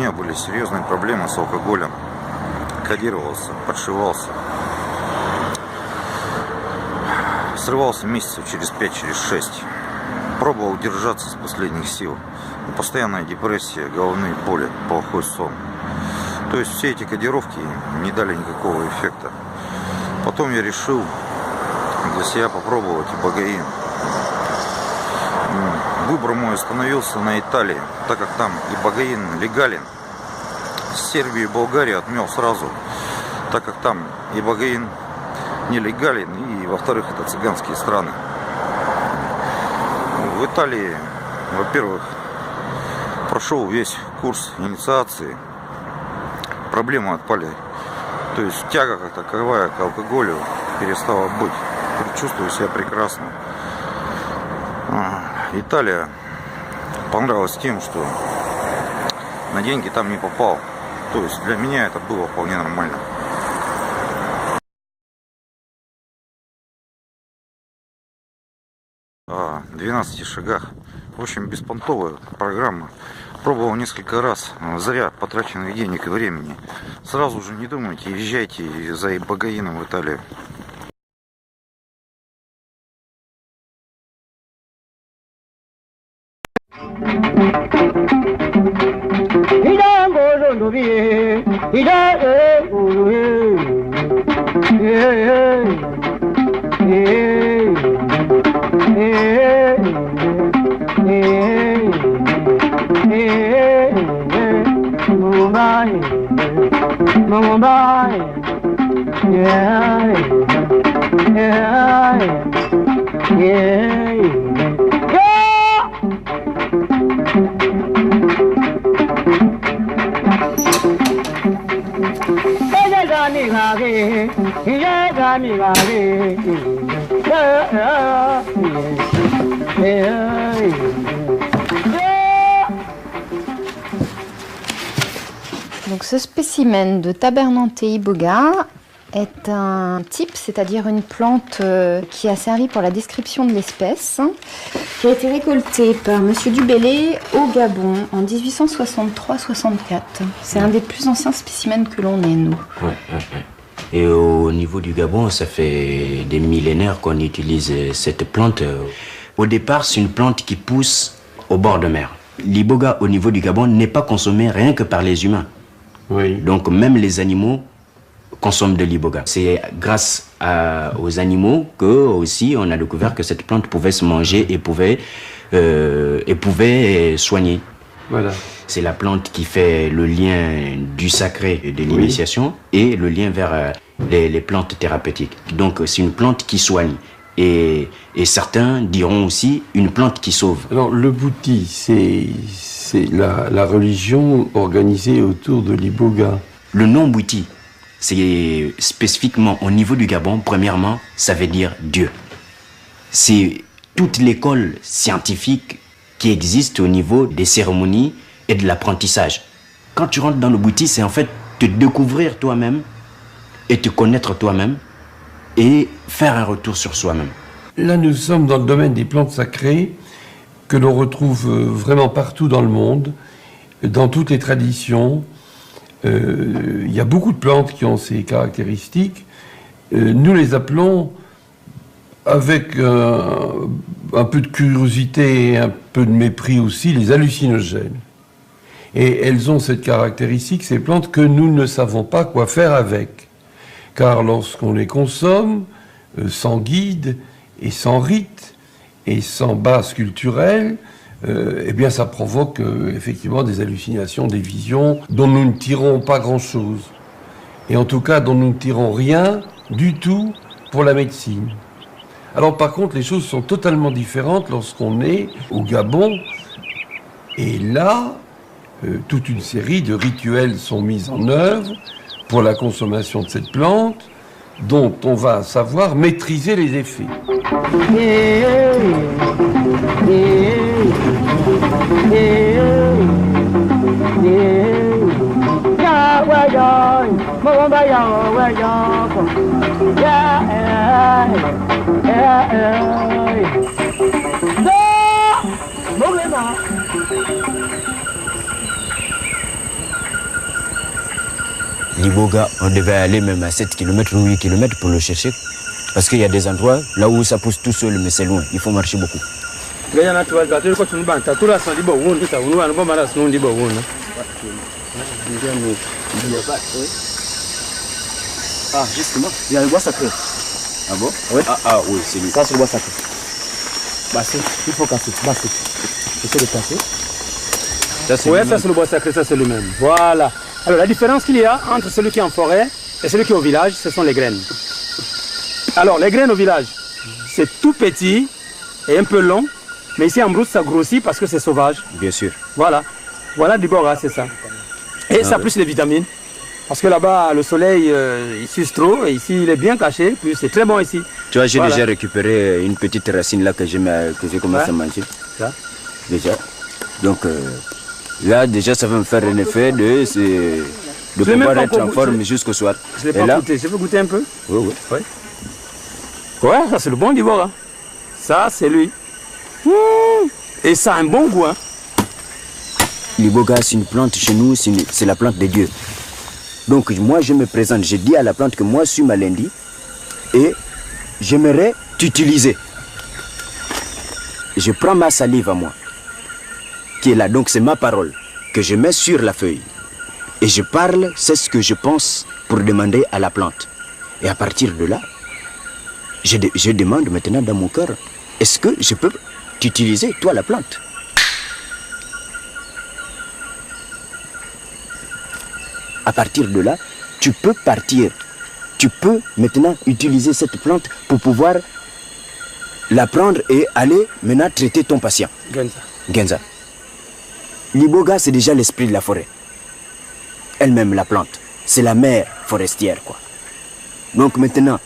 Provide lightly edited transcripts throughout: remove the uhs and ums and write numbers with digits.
меня были серьезные проблемы с алкоголем. Кодировался, подшивался. Срывался месяцев через 5, через 6. Пробовал держаться с последних сил. Постоянная депрессия, головные боли, плохой сон. То есть все эти кодировки не дали никакого эффекта. Потом я решил для себя попробовать ибогоин. Выбор мой остановился на Италии, так как там ибогоин легален. Сербию и Болгарию отмел сразу, так как там ибогоин нелегален, и во-вторых, это цыганские страны. В Италии, во-первых, прошел весь курс инициации, проблемы отпали, то есть тяга как таковая к алкоголю перестала быть, чувствую себя прекрасно. Италия понравилась тем, что на деньги там не попал, то есть для меня это было вполне нормально. О 12 шагах. В общем, беспонтовая программа. Пробовал несколько раз. Зря потраченных денег и времени. Сразу же не думайте, езжайте за ибогоином в Италию. Donc ce spécimen de Tabernanthe iboga est un type, c'est-à-dire une plante qui a servi pour la description de l'espèce, qui a été récoltée par M. Dubélé au Gabon en 1863-64. C'est un des plus anciens spécimens que l'on ait, nous. Ouais. Et au niveau du Gabon, ça fait des millénaires qu'on utilise cette plante. Au départ, c'est une plante qui pousse au bord de mer. L'iboga au niveau du Gabon n'est pas consommé rien que par les humains. Oui. Donc même les animaux consomment de l'iboga. C'est grâce aux animaux que aussi on a découvert que cette plante pouvait se manger et pouvait soigner. Voilà. C'est la plante qui fait le lien du sacré et de l'initiation et le lien vers les plantes thérapeutiques. Donc c'est une plante qui soigne. Et certains diront aussi une plante qui sauve. Alors le bouti, c'est la religion organisée autour de l'iboga. Le nom bouti, c'est spécifiquement au niveau du Gabon, premièrement, ça veut dire Dieu. C'est toute l'école scientifique qui existe au niveau des cérémonies et de l'apprentissage. Quand tu rentres dans le bouti, c'est en fait te découvrir toi-même et te connaître toi-même et faire un retour sur soi-même. Là, nous sommes dans le domaine des plantes sacrées que l'on retrouve vraiment partout dans le monde, dans toutes les traditions. Il y a beaucoup de plantes qui ont ces caractéristiques. Nous les appelons, avec un peu de curiosité et un peu de mépris aussi, les hallucinogènes. Et elles ont cette caractéristique, ces plantes, que nous ne savons pas quoi faire avec. Car lorsqu'on les consomme, sans guide et sans rite et sans base culturelle, eh bien ça provoque effectivement des hallucinations, des visions dont nous ne tirons pas grand-chose. Et en tout cas dont nous ne tirons rien du tout pour la médecine. Alors par contre, les choses sont totalement différentes lorsqu'on est au Gabon. Et là, toute une série de rituels sont mis en œuvre pour la consommation de cette plante, dont on va savoir maîtriser les effets. Liboga, on devait aller même à 7 km ou 8 km pour le chercher. Parce qu'il y a des endroits là où ça pousse tout seul, mais c'est loin. Il faut marcher beaucoup. Ah, justement, il y a le bois sacré. Ah bon? Oui. Ah oui, c'est lui. Ça, c'est le bois sacré. Bassé, il faut casser. Bassé. Essaye de casser. Oui, ça c'est le bois sacré, ça c'est le même. Voilà. Alors la différence qu'il y a entre celui qui est en forêt et celui qui est au village, ce sont les graines. Alors les graines au village, c'est tout petit et un peu long, mais ici en brousse ça grossit parce que c'est sauvage. Bien sûr. Voilà. Voilà du bord, c'est ça. Et ça a plus de vitamines. Parce que là-bas, le soleil, il suce trop, et ici, il est bien caché, puis c'est très bon ici. Tu vois, j'ai déjà récupéré une petite racine là que j'ai commencé à manger. Ça. Déjà. Donc, là, déjà, ça va me faire un effet de pouvoir être en forme jusqu'au soir. Je ne l'ai pas goûté. Je peux goûter un peu? Oui. Ouais, ça c'est le bon du bord. Hein. Ça, c'est lui. Et ça a un bon goût. Hein. L'iboga, c'est une plante chez nous, c'est la plante de Dieu. Donc moi je me présente, je dis à la plante que moi je suis Malendi et j'aimerais t'utiliser. Je prends ma salive à moi, qui est là, donc c'est ma parole, que je mets sur la feuille. Et je parle, c'est ce que je pense pour demander à la plante. Et à partir de là, je demande maintenant dans mon cœur, est-ce que je peux t'utiliser, toi la plante? À partir de là, tu peux partir. Tu peux maintenant utiliser cette plante pour pouvoir la prendre et aller maintenant traiter ton patient. Genza. L'iboga, c'est déjà l'esprit de la forêt. Elle-même, la plante. C'est la mère forestière, quoi. Donc maintenant,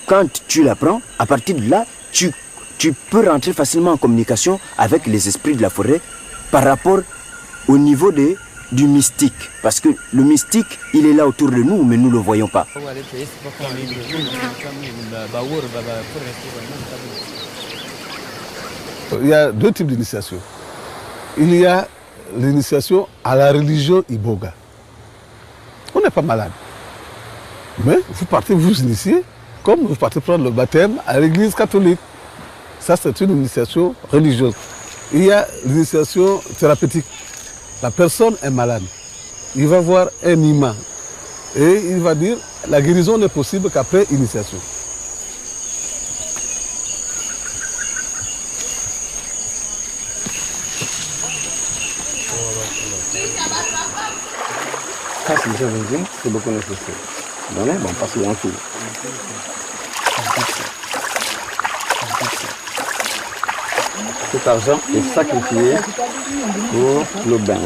quand tu la prends, à partir de là, tu peux rentrer facilement en communication avec les esprits de la forêt par rapport au niveau du mystique, parce que le mystique, il est là autour de nous, mais nous ne le voyons pas. Il y a deux types d'initiation. Il y a l'initiation à la religion Iboga. On n'est pas malade. Mais vous partez vous initier, comme vous partez prendre le baptême à l'église catholique. Ça, c'est une initiation religieuse. Il y a l'initiation thérapeutique. La personne est malade. Il va voir un imam. Et il va dire, la guérison n'est possible qu'après initiation. Ça, c'est déjà venu, c'est beaucoup nécessaire. Donc, on passe en dessous. Cet argent est sacrifié pour le bain.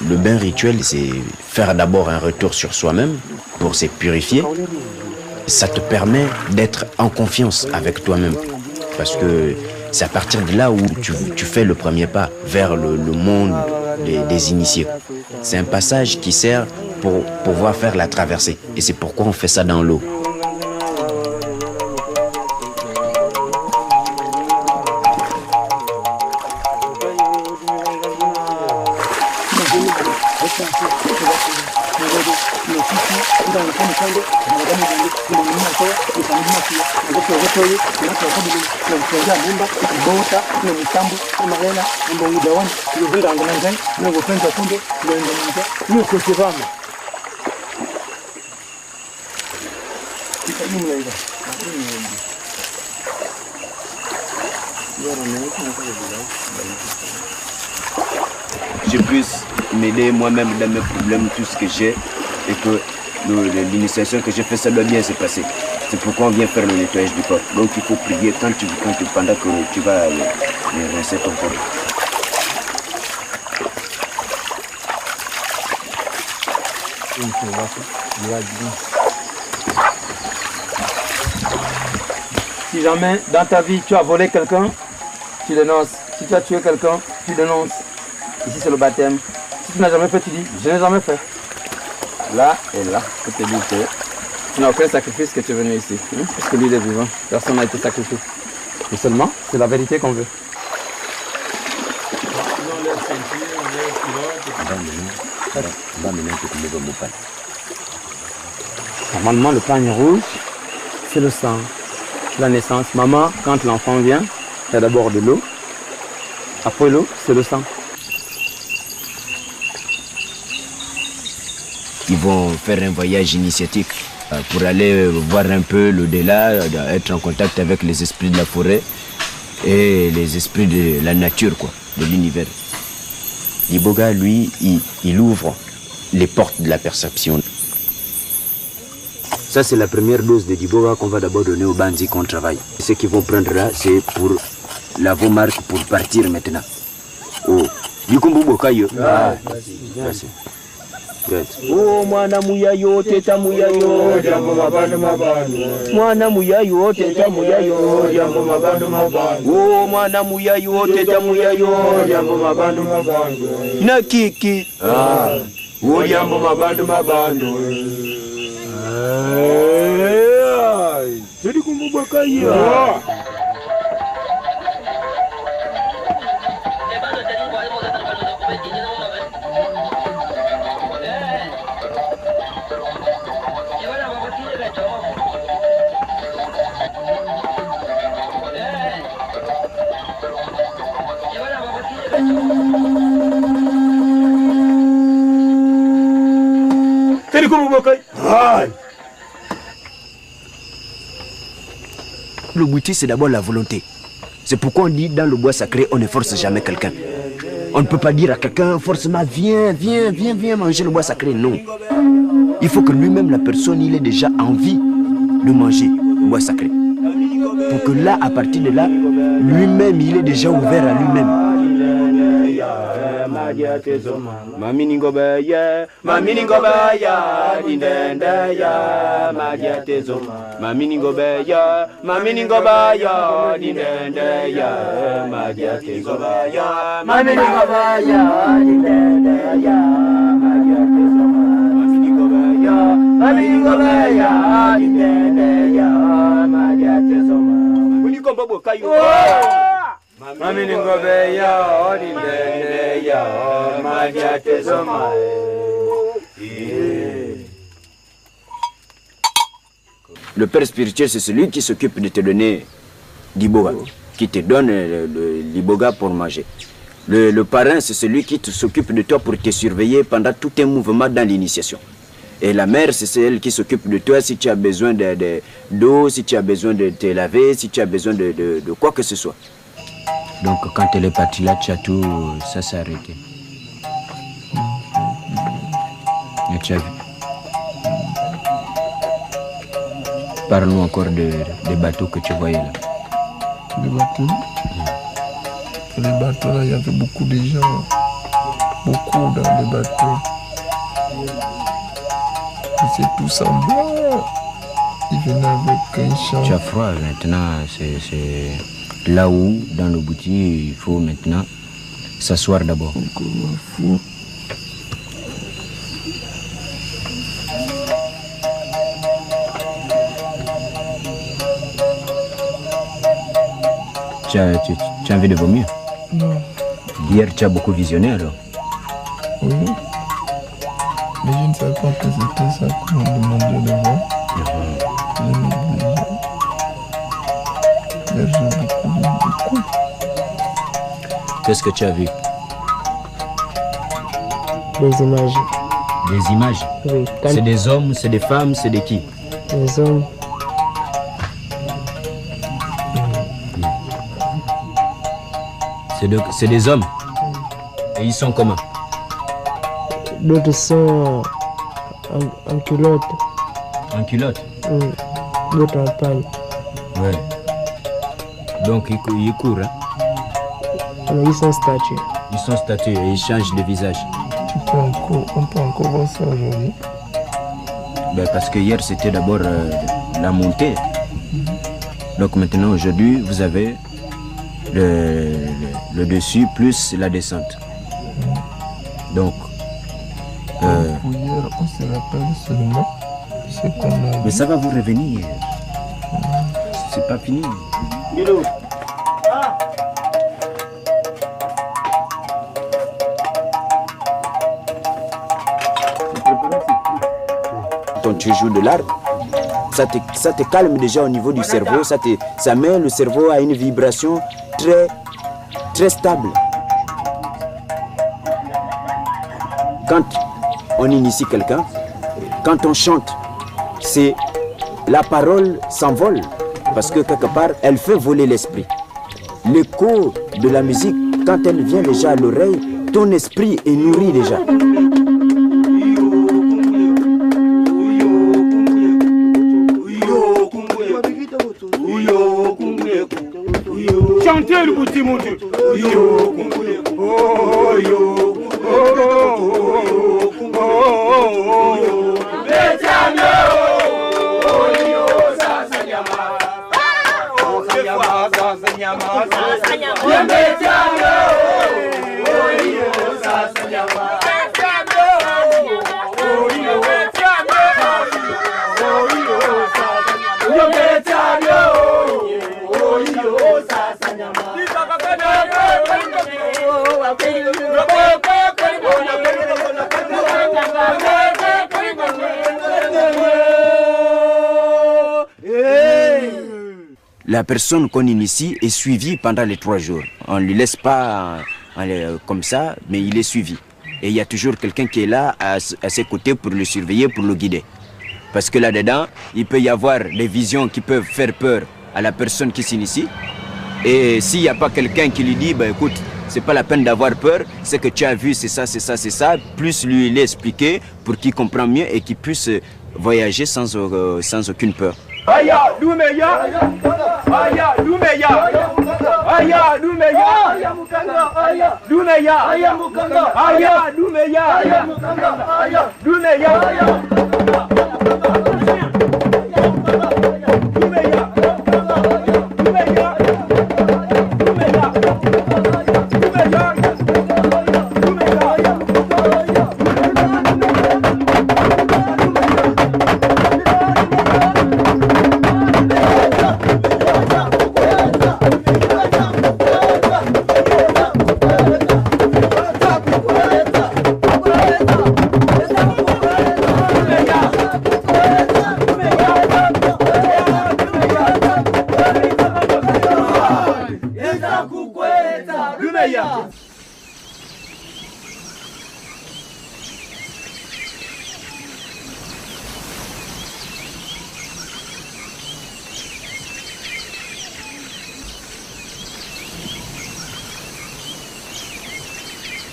Le bain rituel, c'est faire d'abord un retour sur soi-même pour se purifier. Ça te permet d'être en confiance avec toi-même. Parce que c'est à partir de là où tu fais le premier pas vers le monde des initiés. C'est un passage qui sert pour pouvoir faire la traversée. Et c'est pourquoi on fait ça dans l'eau. Je puisse m'aider moi-même dans mes problèmes, tout ce que j'ai, et que l'initiation que j'ai fait, ça doit bien se passer. C'est pourquoi on vient faire le nettoyage du corps. Donc il faut prier pendant que tu vas rincer ton corps. Si jamais dans ta vie tu as volé quelqu'un, tu dénonces. Si tu as tué quelqu'un, tu dénonces. Ici c'est le baptême. Si tu n'as jamais fait, tu dis je n'ai jamais fait. Là et là, je te dis que tu n'as aucun sacrifice que tu es venu ici. Parce que lui il est vivant. Personne n'a été sacrifié. Mais seulement, c'est la vérité qu'on veut. Normalement, le pagne rouge, c'est le sang, la naissance. Maman, quand l'enfant vient, il y a d'abord de l'eau. Après l'eau, c'est le sang. Ils vont faire un voyage initiatique pour aller voir un peu l'au-delà, être en contact avec les esprits de la forêt et les esprits de la nature, quoi, de l'univers. Iboga, lui, il ouvre les portes de la perception. Ça, c'est la première dose de Diboga qu'on va d'abord donner aux bandits qu'on travaille. Ce qu'ils vont prendre là, c'est pour la marque pour partir maintenant. Oh, Yukumbu Bokayo. Ah, merci. Oh, mwana muyayo, teta muyayo, jambo mabando mabando. Mwana muyayo, teta muyayo, jambo mabando mabando. Oh, mwana muyayo, teta muyayo, jambo mabando mabando. Na kiki. Ah, oh, jambo mabando mabando. Ay, tuli kumbuba kaya. Le bouti, c'est d'abord la volonté. C'est pourquoi on dit dans le bois sacré, on ne force jamais quelqu'un. On ne peut pas dire à quelqu'un forcément viens manger le bois sacré. Non. Il faut que lui-même, la personne, il ait déjà envie de manger le bois sacré. Pour que là, à partir de là, lui-même, il est déjà ouvert à lui-même. Maminingo baya, dindenda ya, magiatezoma. Maminingo baya, dindenda ya, magiatezoma. Maminingo baya, dindenda ya, magiatezoma. Maminingo baya, dindenda ya, magiatezoma. Unikombo bokayo. Maminingo baya, dindenda ya, magiatezoma. Le père spirituel, c'est celui qui s'occupe de te donner l'iboga, qui te donne l'iboga pour manger. Le parrain, c'est celui qui s'occupe de toi pour te surveiller pendant tout un mouvement dans l'initiation. Et la mère, c'est celle qui s'occupe de toi si tu as besoin d'eau, si tu as besoin de te laver, si tu as besoin de quoi que ce soit. Donc quand elle est partie là, tu as tout, ça s'est arrêté. Et tu as vu. Parle-nous encore des bateaux que tu voyais là. Les bateaux Les bateaux là, il y avait beaucoup de gens. Beaucoup dans les bateaux. C'est tous en blanc. Ils venaient avec un chant. Tu as froid maintenant, c'est là où dans le boutique il faut maintenant s'asseoir d'abord. Tu as envie de vomir? Non. Hier tu as beaucoup visionné alors? Oui. Mais je ne savais pas que c'était ça qu'on m'a demandé de voir. Je m'obligeais. J'ai beaucoup. Qu'est-ce que tu as vu? Des images. Des images? Oui. C'est des hommes, c'est des femmes, c'est de qui? Des hommes. C'est des hommes. Et ils sont comment? D'autres sont en culotte. En culotte? Oui. D'autres en paille. Ouais. Donc ils courent, hein? Alors, ils sont statués. Ils sont statués et ils changent de visage. On peut encore voir ça aujourd'hui. Ben, parce que hier c'était d'abord la montée. Donc maintenant aujourd'hui vous avez le dessus plus la descente. Donc hier on se rappelle seulement ce qu'on a. mais ça va vous revenir. C'est pas fini. tu joues de l'harpe, ça te calme déjà au niveau du cerveau, ça met le cerveau à une vibration très, très stable. Quand on initie quelqu'un, quand on chante, la parole s'envole parce que quelque part, elle fait voler l'esprit. L'écho de la musique, quand elle vient déjà à l'oreille, ton esprit est nourri déjà. Chantez le petit monde. La personne qu'on initie est suivie pendant les 3 jours. On ne lui laisse pas comme ça, mais il est suivi. Et il y a toujours quelqu'un qui est là à ses côtés pour le surveiller, pour le guider. Parce que là-dedans, il peut y avoir des visions qui peuvent faire peur à la personne qui s'initie. Et s'il n'y a pas quelqu'un qui lui dit, bah, écoute, c'est pas la peine d'avoir peur, ce que tu as vu, c'est ça, c'est ça, c'est ça, plus lui l'expliquer pour qu'il comprenne mieux et qu'il puisse voyager sans aucune peur. Aya, Lumeya, Aya, Lumeya, Aya, Lumeya, Aya, Mukanga, Aya, Lumeya, Aya, Mukanga, Aya, Lumeya, Aya, Mukanga, Aya, Lumeya, Aya,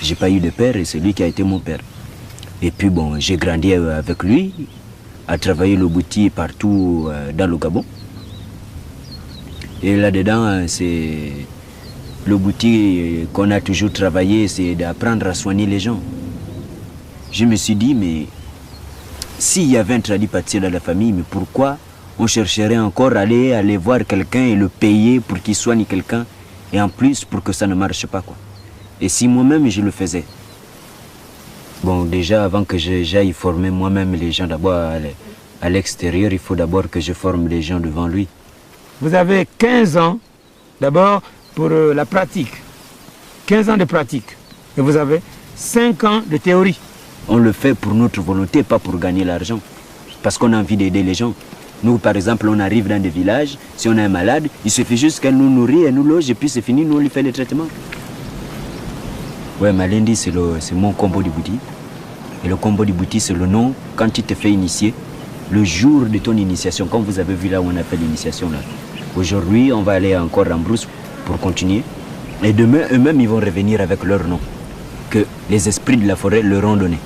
J'ai pas eu de père et c'est lui qui a été mon père. Et puis bon, j'ai grandi avec lui, à travailler le bouti partout dans le Gabon. Et là-dedans, c'est le bouti qu'on a toujours travaillé, c'est d'apprendre à soigner les gens. Je me suis dit, mais s'il y avait un tradipraticien dans la famille, mais pourquoi on chercherait encore à aller voir quelqu'un et le payer pour qu'il soigne quelqu'un, et en plus pour que ça ne marche pas, quoi. Et si moi-même je le faisais. Bon, déjà avant que j'aille former moi-même les gens d'abord à l'extérieur, il faut d'abord que je forme les gens devant lui. Vous avez 15 ans d'abord pour la pratique. 15 ans de pratique. Et vous avez 5 ans de théorie. On le fait pour notre volonté, pas pour gagner l'argent. Parce qu'on a envie d'aider les gens. Nous, par exemple, on arrive dans des villages, si on a un malade, il suffit juste qu'elle nous nourrit, elle nous loge, et puis c'est fini, nous on lui fait le traitement. Ouais, Malindi, c'est mon combo du bouti. Et le combo du bouti, c'est le nom, quand tu te fais initier, le jour de ton initiation, comme vous avez vu là où on a fait l'initiation là. Aujourd'hui, on va aller encore en brousse pour continuer. Et demain, eux-mêmes, ils vont revenir avec leur nom, que les esprits de la forêt leur ont donné.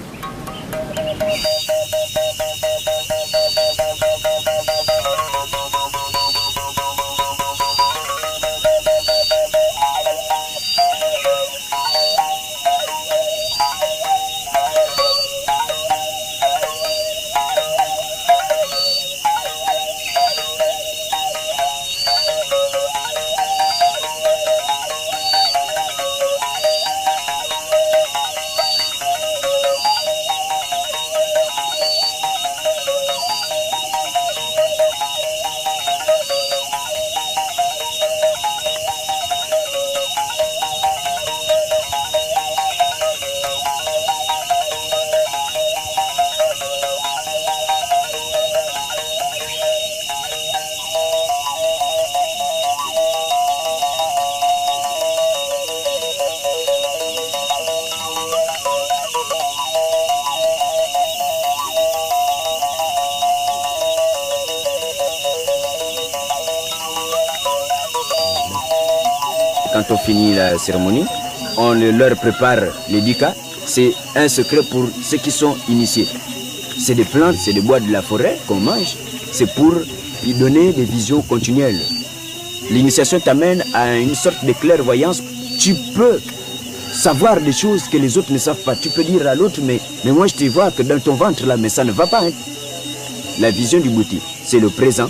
quand on finit la cérémonie, on leur prépare les dika. C'est un secret pour ceux qui sont initiés. C'est des plantes, c'est des bois de la forêt qu'on mange. C'est pour y donner des visions continuelles. L'initiation t'amène à une sorte de clairvoyance. Tu peux savoir des choses que les autres ne savent pas. Tu peux dire à l'autre, mais moi je te vois que dans ton ventre là, mais ça ne va pas. Hein. La vision du Bouti, c'est le présent,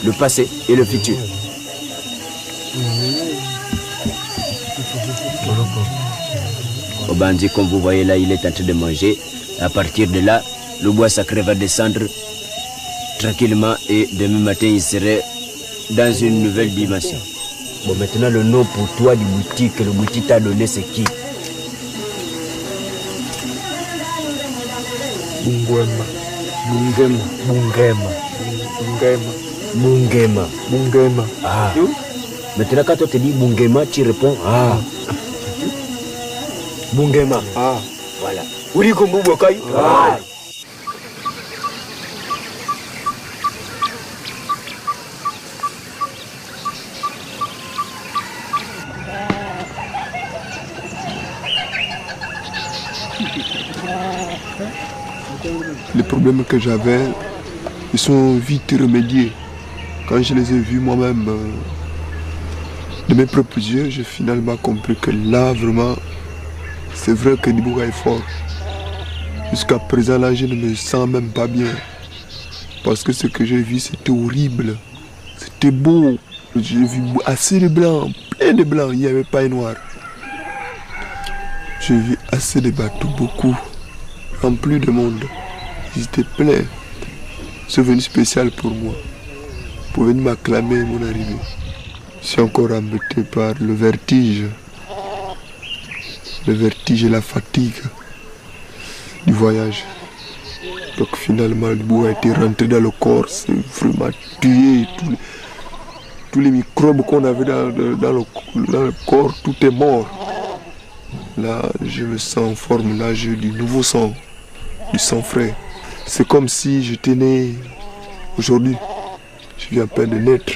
le passé et le futur. Obandi, comme vous voyez là, il est en train de manger. À partir de là, le bois sacré va descendre tranquillement et demain matin, il serait dans une nouvelle dimension. Bon, maintenant, le nom pour toi du Bouti que le Bouti t'a donné, c'est qui? Bungwema. Bungema. Bungema. Bungema. Bungema. Bungema. Ah. Maintenant, quand on te dit Bungema, tu réponds Ah. Bungema. Ah. Voilà. Uri Kumbu Bokai. Ah. Les problèmes que j'avais, ils sont vite remédiés. Quand je les ai vus moi-même, de mes propres yeux, j'ai finalement compris que là, vraiment, c'est vrai que Ndibuga est fort. Jusqu'à présent, là, je ne me sens même pas bien. Parce que ce que j'ai vu, c'était horrible. C'était beau. J'ai vu assez de blancs, plein de blancs, il n'y avait pas de noirs. J'ai vu assez de bateaux, beaucoup, remplis de monde. Ils étaient pleins. C'est venu spécial pour moi, pour venir m'acclamer mon arrivée. Je suis encore embêté par le vertige et la fatigue du voyage. Donc finalement, le bout a été rentré dans le corps, c'est vraiment tué. Tous les microbes qu'on avait dans le corps, tout est mort. Là, je me sens en forme, là j'ai du nouveau sang, du sang frais. C'est comme si j'étais né aujourd'hui. Je viens à peine de naître.